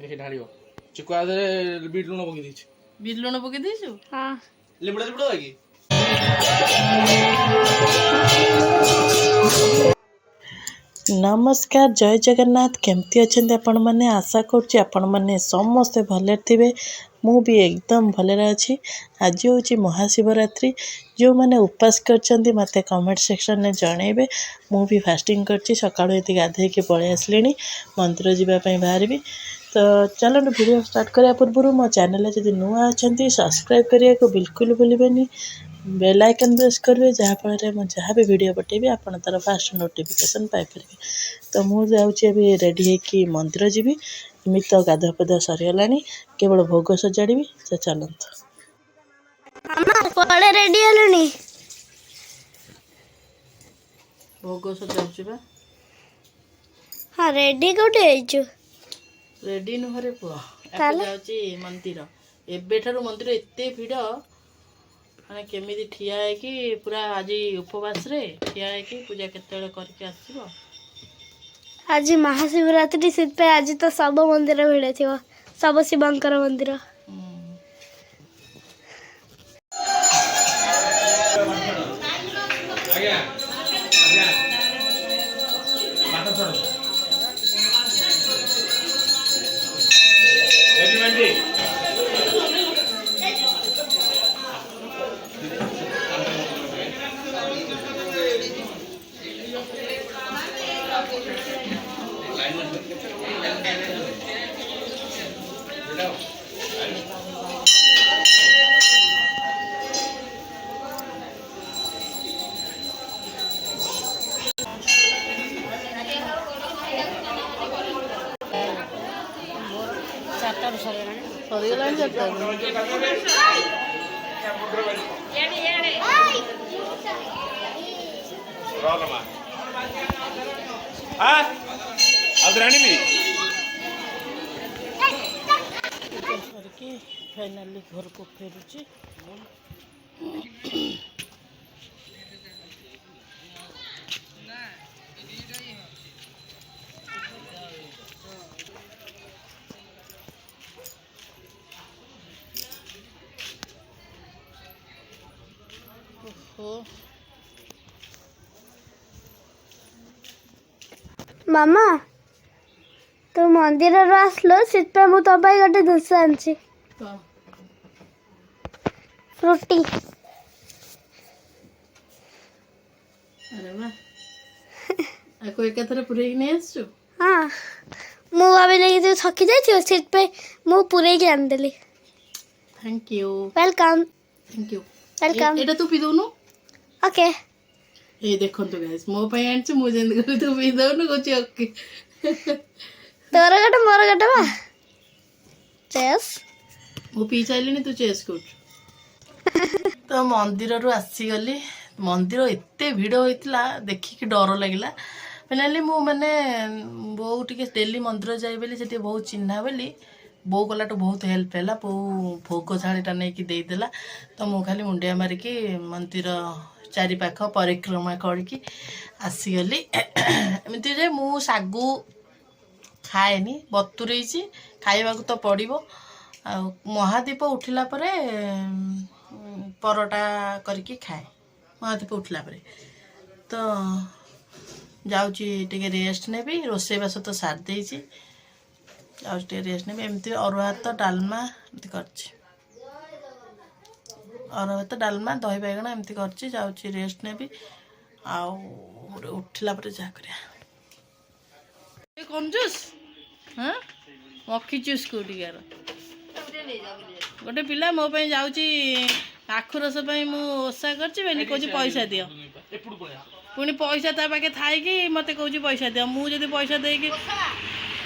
हे ढालियो चिकु आदे बीट लूण पके दीछ बीट लूण पके दीछु हां लिबड़ा लिबड़ा की नमस्कार जय जगन्नाथ केमती अच्छा आपण मैंने आशा करें समस्ते भले थे मु भी एकदम भलरे अच्छी आज हूँ महाशिवरात्रि जो मैंने उपास कर मत कमेंट सेक्शन में जनइबे मु भी फास्टिंग कर सकाळु ये गाधे पलि आसली मंदिर जावाई बाहरी तो चलो वीडियो स्टार्ट करने पूर्व मो चैनल जब नुआ अच्छा सब्सक्राइब करने को बिल्कुल भूलें बेल आइकन प्रेस करेंगे जहाँफल मुझे जहाँ भी वीडियो पठेबी आप तार फास्ट नोटिफिकेशन पाइपर तो मुझे रेडी होकि मंदिर जीवी इमित तो गाधुआ पाधुआ सरीगला केवल भोग सजाड़ी तो चलत रेडी हेलुनी भोग सजाउछु बा हाँ रेडी कोठे आइछु रेडी नुहरे पुआ जाउची मंदिर एबेठारु मंदिर एते भिड़ माने केमिति ठिया है कि पूरा आज उपवास रे ठिया है कि पूजा केतेले करके आसीबो आज महाशिवरात्रि से आज तो सब मंदिर भिड़ थी सब शिवंकर मंदिर फाइनाली घर को फेरुची मामा तो मंदिर आसलो से मु तो गोटे दूसरा आनी फ्रूटी अरे वाह आको एकथरे पुरे नहीं आसु हाँ मु भाविले कि तू थकी जाइथियो से मु पुरे के आन देली थैंक यू वेलकम वेलकम एटा तू पी दोनु ओके ए देखंतु गाइस मो पई आनछु मु जेंद कर तू पी दोनु कोची ओके तोर गटे मोर गटे बा चेस मु पी चाइलिनी तू चेस कर तो मंदिर रु आसी गली मंदिर एते भिड़ होइतला देखिक डर लगिला फाइनाली मु माने बो टिके डेली मंदिर जाई बेली सेठी बहुत चिन्हा बेली बो गलाटू बहुत हेल्प है बो भोग थालीटा नहीं कि देदेला तो मु खाली मुंडिया मारिकी मंदिर चारि पाख परिक्रमा करके आसीगली एमती जे मु सागु खाएनी बतुरई खाइबा तो पड़ो आ महादीप उठिला परे परोटा करके खाए महादीप उठिला परे तो जाऊँगी टे रेस्ट नेबी रोसईबास तो सार दे जाऊँगी रेस्ट नेबी एमती अरुआ भात डालमा एमती करछि अरुआ भात डालमा दही बैगण एमती करछि जाऊँगी रेस्ट नेबी आउ उठिला परे जा करिया कौन जूस हाँ मक्खी जूस कोटी यार गोटे पिला मो पे जाऊँगी आखु रस ओषा कर पैसा दियो पुणी पैसा ता पाखे थाई कि मत कौच पैसा दियो मुझे पैसा दे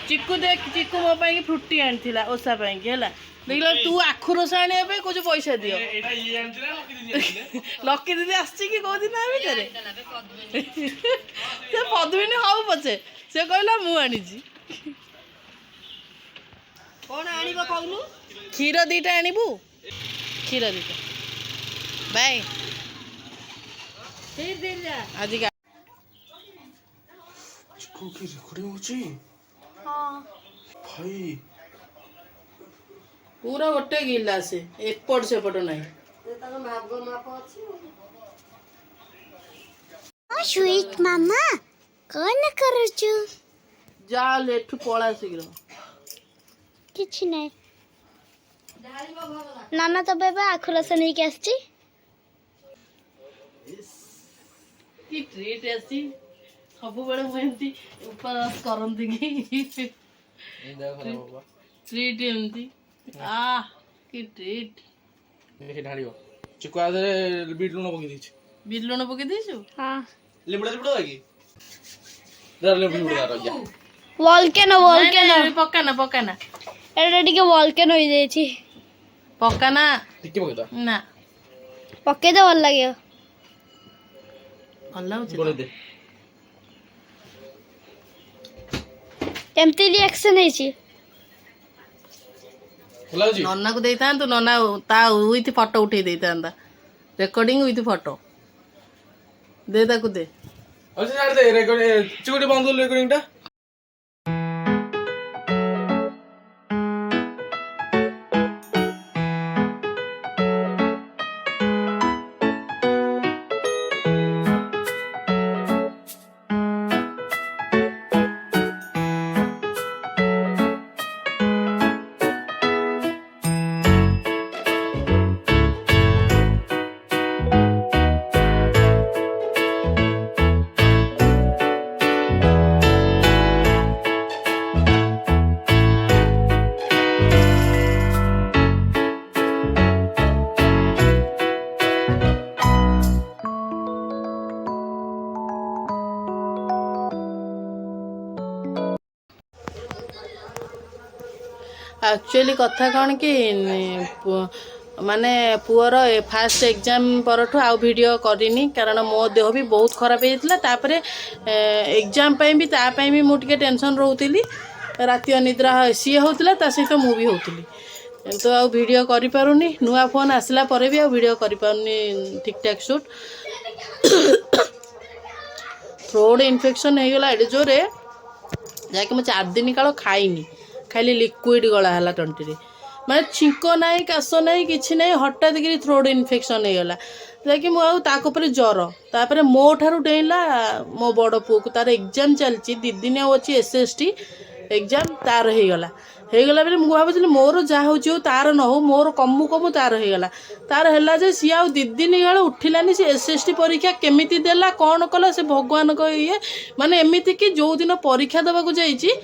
चिकू देख चिकू मो पाई फ्रुटी आनी ओषा पाई देख तू आखु रस आने कौच पैसा दियो लकी दीदी आसी कि कौ दिन भितर से पद्मिनी हाउ पचे से कहला मु आनी कौन आनी कहूनु क्षीर दीटा आनबू क्षीर दीटा बाय आज चिकू की रिकॉर्डिंग होची हां भाई पूरा गोटे गिलास एपट सेपट नहीं स्वीट मामा कौन करूचु जा एठू पला शीघ्र किछि नहीं नाना तो बेबे आखुरस नहीं के आछी कि ट्रीट आसी सब बेले मुझे उपवास करती कि ट्रीट एमती आ कि ट्रीट ढाड़ियो चिकु आधे बीट लुण पकई देछि बीट लुण पकई देछु हां लिबड़ा लिबड़ा बाकी दर लिबड़ा लिबड़ा रजा वोल्केनो वोल्केनो पकाना एटा टिके वोल्केनो होई जायछि पकाना टिके पकईदा ना पके दे भल लागियो भल लाଗୁଛି बोले दे केमती रिएक्शन हेछि लाउजी नन्ना को देता तो नन्ना ता विथ फोटो उठे देता रेकॉर्डिंग विथ फोटो दे ताकू दे अच्छा छाड़ दे रेकॉर्डिंग चिकुटी बंद कर रेकॉर्डिंग टा एक्चुअली कथा कौन कि माने पुअर फास्ट एग्जाम परठू आउ वीडियो करनी कारण मो देह भी बहुत खराब होता तापर एग्जाम भी तापाई भी मुझे टेंशन रोली राति अनिद्रा सी होता ता सहित मु भी होती तो आउ वीडियो करि पारुनी नुआ फोन आसला परे भी आउ वीडियो करि पारुनी ठीक ठाक शूट थ्रोट इन्फेक्शन हो गला एडे जोरे जाके मैं 4 दिन काल खाइनी खाली लिक्विड गला है टंटी माने छिंक ना काश ना कि ना हठात कि थ्रोट इन्फेक्शन हो गला जैकि मुझे ज्वर तापर मो ठार डेला मो बड़ पुओ को तार एग्जाम चलती 2 दिन अच्छी SST एग्जाम तार होगला बेले मुझे भावी मोर जहाँ हो तार न हो मोर कमु कमु तार होगला तार है जे सी आ 2 दिन गला उठिलानी से SST परीक्षा केमिति देला कौन कला से भगवान को ये माने एमिति कि जो दिन परीक्षा देवाक जाइए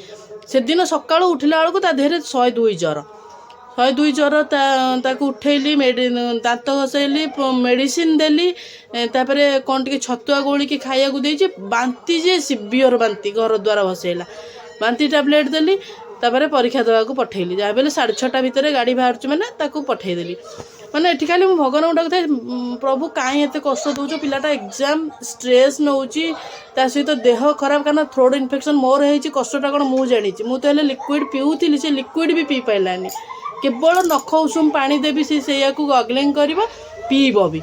से दिन सकाळु उठिला बेलू ता देहरे 102 ज्वर ताकू उठेली दांत घसैली मेडिसिन देली तापर कौन टी छतुआ गोलिकी खाया देची बांती जे सिवियर बांती घर द्वारा भसैला बांती टैबलेट देली तापर परीक्षा देवाक पठेली जहाँ भी 6:30 भितर गाड़ी बाहर मैंने ताकू पठेदेली माने एठी खाली भगवान डाकुଥାଏ प्रभु कहीं एत कष्ट दौच पिलाटा एग्जाम स्ट्रेस नौची ता सहित देह खराब कारण थ्रोट इन्फेक्शन मोर होती कष्टा कौन मुझे जानी मुझे लिक्विड पीऊली से लिक्विड भी पी पारानी केवल नख उषुम पानी देवी से गगलिंग कर पीब भी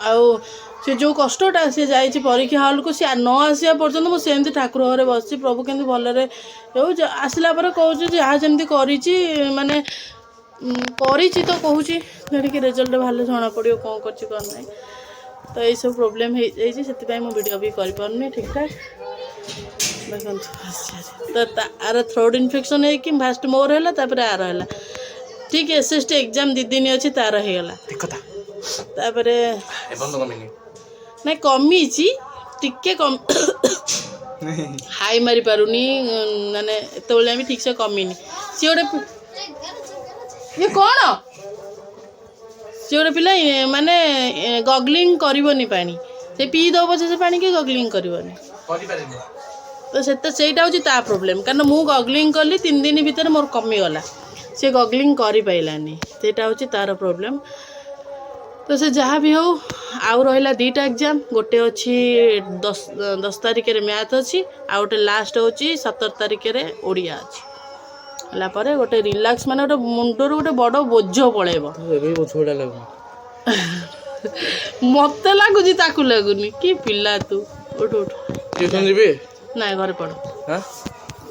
आउ से जो कष्टा सी जा परीक्षा हॉल को सी न आसा पर्यटन मुझे ठाकुर घरे बस प्रभु के भलरे आसला कहूँ जहाँ जमी कर माने करी तो कहूँ कि रिजल्ट बाहर जना पड़ो कौन कर ना तो ये सब प्रोब्लेम से वीडियो भी करें ठीक ठाक देखो तो आर थ्रोट इन्फेक्शन है कि फास्ट मोर है तापर आर है ठीक SST एग्जाम 2 दिन अच्छी तार होगला ना कमी टिके कम हाई मारी पारुनी माने एतबेले भी ठीक से कमीनी सी गोटे ये कौन सी गोटे पिला माने गगलिंग करनी पानी से पी दब पचे से पानी के गगलिंग करनी तो सेटा हूँ ता प्रोब्लेम कारण मु गगलिंग कली 3 दिन भितर मोर कमीगला सी गगलिंग कर पाइलानी सेटा हूँ तार प्रोब्लेम तो से जहाँ भी हो आउ रहा 2टा एग्जाम गोटे अच्छी 10 तारिख रे मैथ अच्छी आउ गोटे लास्ट हूँ 17 तारिख रे ओडिया अच्छी है गोटे रिलैक्स माने गोटे मुंडर गोटे बड़ बोझ पड़ेब मत लगुच ताकू लगुनि कि पिला तू उठ उठ ट्यूशन जीबे ना घरे पढ़ हां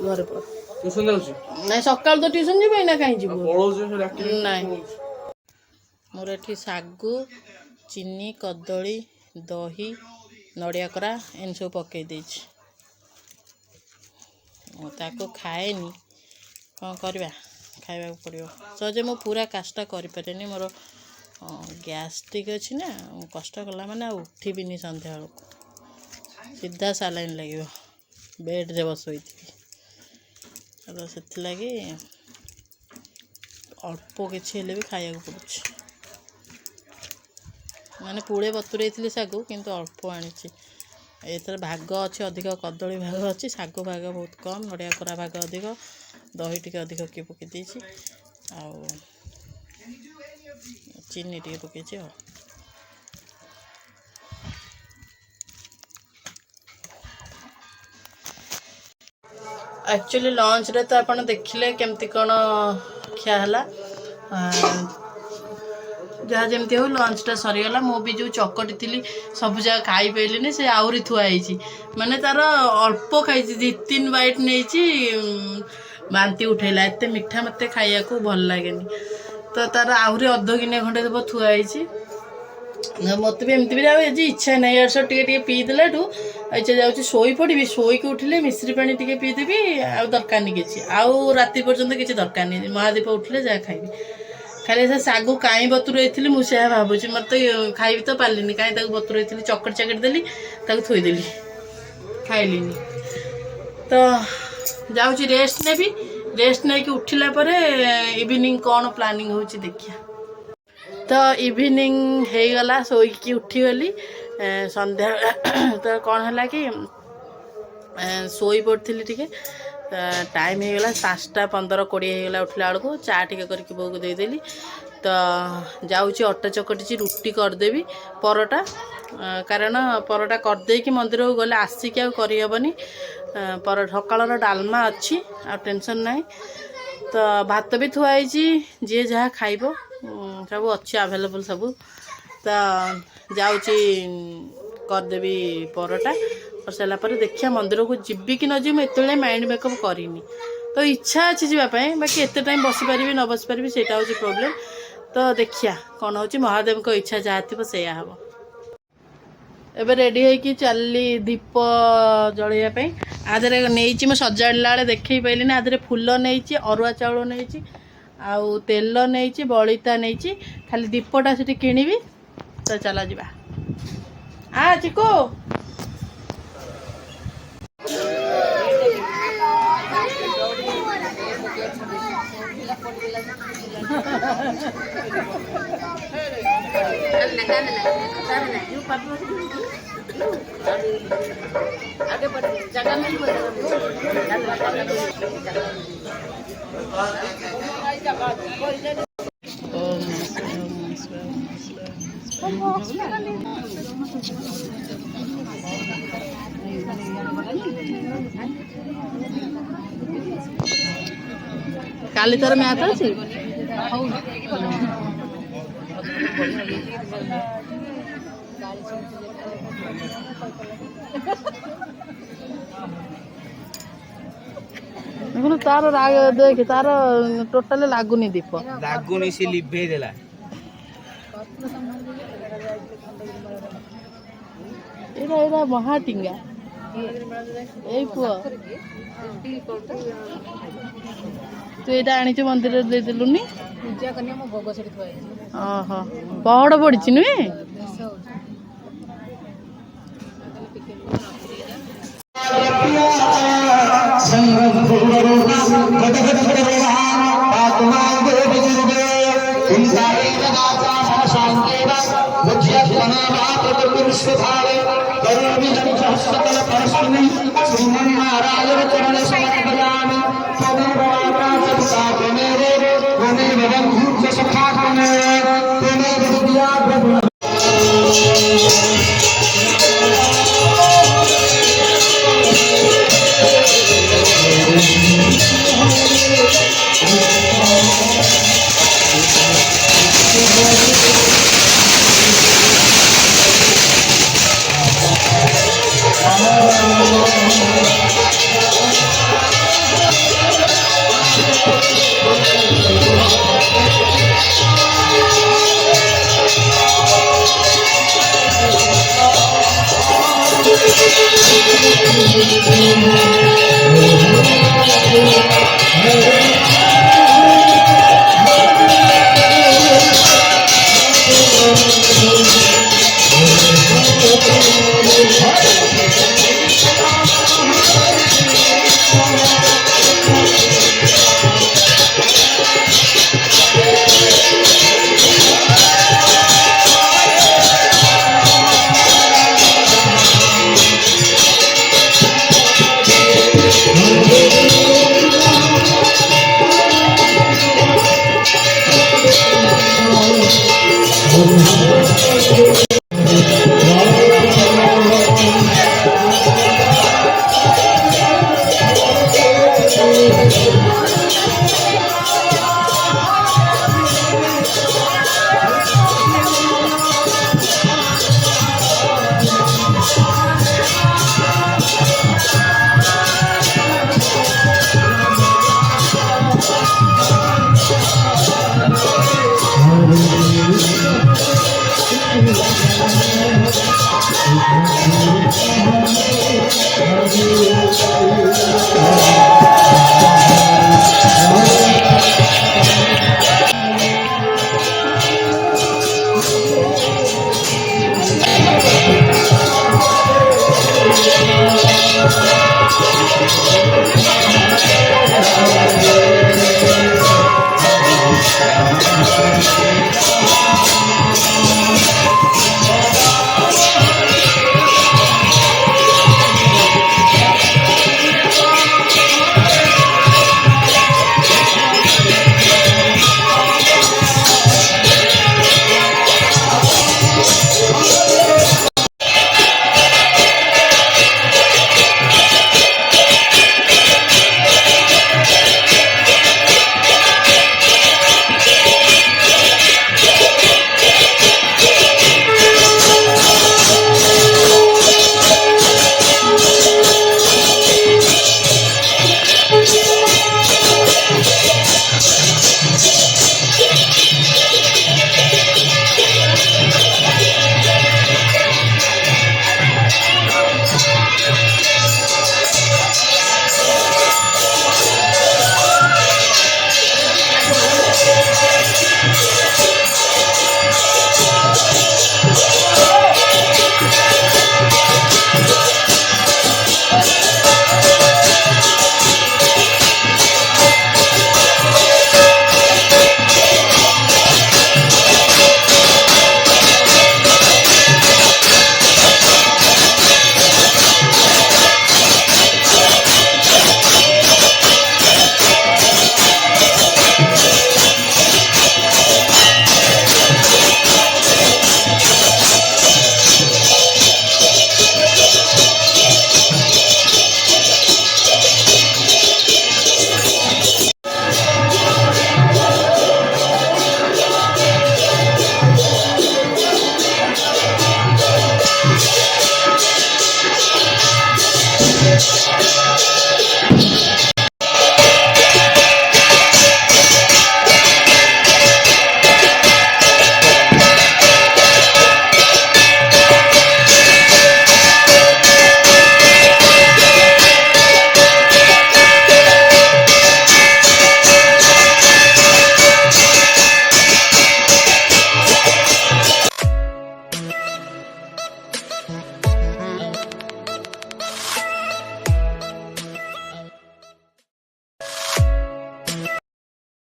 घरे पढ़ ट्यूशन जाउची ନାଇଁ ସକାଳୁ ତ ଟ୍ୟୁସନ୍ ଯିବି ଏଇନା କାହିଁ ଯିବୁ ପଳଉଚି ସେ ଡାକିଲେ ନାଇଁ ମୋର ଏଠି ଶାଗୁ ଚିନି କଦଳୀ ଦହି ନଡ଼ିଆ କୋରା ଏମିତି ସବୁ ପକେଇ ଦେଇଛି ମୁଁ ତାକୁ ଖାଏନି କ'ଣ କରିବା ଖାଇବାକୁ ପଡ଼ିବ ସହଜେ ମୁଁ ପୁରା କାଷ୍ଟା କରିପାରେନି ମୋର ଗ୍ୟାଷ୍ଟ୍ରିକ୍ ଅଛି ନା ମୁଁ କଷ୍ଟ କଲା ମାନେ ଆଉ ଉଠିବିନି ସନ୍ଧ୍ୟାବେଳକୁ ସିଧା ସାଲାଇନ୍ ଲାଗିବ ବେଡ଼୍ରେ ବସେଇଥିବି ତ ସେଥିଲାଗି ଅଳ୍ପ କିଛି ହେଲେ ବି ଖାଇବାକୁ ପଡ଼ୁଛି ମାନେ ପୁଳେ ବତୁରେଇଥିଲି ଶାଗୁ କିନ୍ତୁ ଅଳ୍ପ ଆଣିଛି ଏଥିରେ ଭାଗ ଅଛି ଅଧିକ କଦଳୀ ଭାଗ ଅଛି ଶାଗୁ ଭାଗ ବହୁତ କମ୍ ନଡ଼ିଆ କୋରା ଭାଗ ଅଧିକ ଦହି ଟିକେ ଅଧିକ କିଏ ପକେଇ ଦେଇଛି ଆଉ ଚିନି ଟିକେ ପକେଇଛି ଆଉ एक्चुअली लंच रे तो आपण देखिले केमती कौन खिया है जहाँ जमती हो लंचटा सरीगला मु भी जो चकटी थी सब जगह खाई पाइलिनी से आहरी थुआई माने तार अल्प खाई 2-3 बाइट नहीं बांती उठेला एत मिठा मत खाइया को भल लगे तो तार आहरी अध गिने खंडे देव थुआई मत भी एमती भी आज इच्छा ना यार सब टे पीदेला अच्छा जाऊँगी शोई पड़ी शोक उठिले मिश्री पानी टे पीदेवी आउ दरकार नहीं किसी आउ राति पर्यंत किसी दरकार नहीं महादीप उठिले जहाँ खाइबी खाली से सागु कहीं बतुरई मुझे भावुँ मत खाई तो पार्लिनी कहीं बतुरई चकट चाकट देली थोईदेली खाइलिनी तो जाऊँगी रेस्ट नेबी रेस्ट नहीं कि उठिला इवनिंग कौन प्लानिंग हो देखिया तो इवनिंग हो गला शोकी उठीगली संध्या तो कौन है कि शोई पड़ी टे टाइम हो गला 5:15-20 होगा उठला बेलू चा टे करके बो को देदेली तो जाऊँगी अटा चकटी रुटी करदेवी परोटा कारण परोटा करदे कि मंदिर को गले आसिक आनी पर सकाल डालमा अच्छी आ टेंशन ना तो भात भी थुआई जी जहाँ खाइब सब अच्छी अवेलेबल सब तो जाऊँगी करदेवी परोटा कर सारापर देखिया मंदिर को जीवी कि न जी मुझे माइंड मेकअप करनी तो इच्छा अच्छी जावाई बाकी एत टाइम बस पारि न बस पारि से हूँ प्रोब्लेम तो देखिया कौन हो महादेव को इच्छा जहाँ थी से हम एबे रेडी होगी चलली दीप जलैयापाई आधे नहीं सजाड़ा बेले देखे पाइली आधे फूल नहीं अरुआ चाउल नहीं आउ तेल नहीं बलिता नहीं खाली दीपटा से किणवी तो चला जा चिको काली तार मैथ अच्छी देखो तार देख तार टोटाल लगुनि दीप लागुनी से लिभे देला एरा महाटिंगा ए पुआ तू ये आनी मंदिर देदेलुनि पूजा करनी मो भोग सेठी थुआई ओहो पहड़ पड़ी नुहे Hare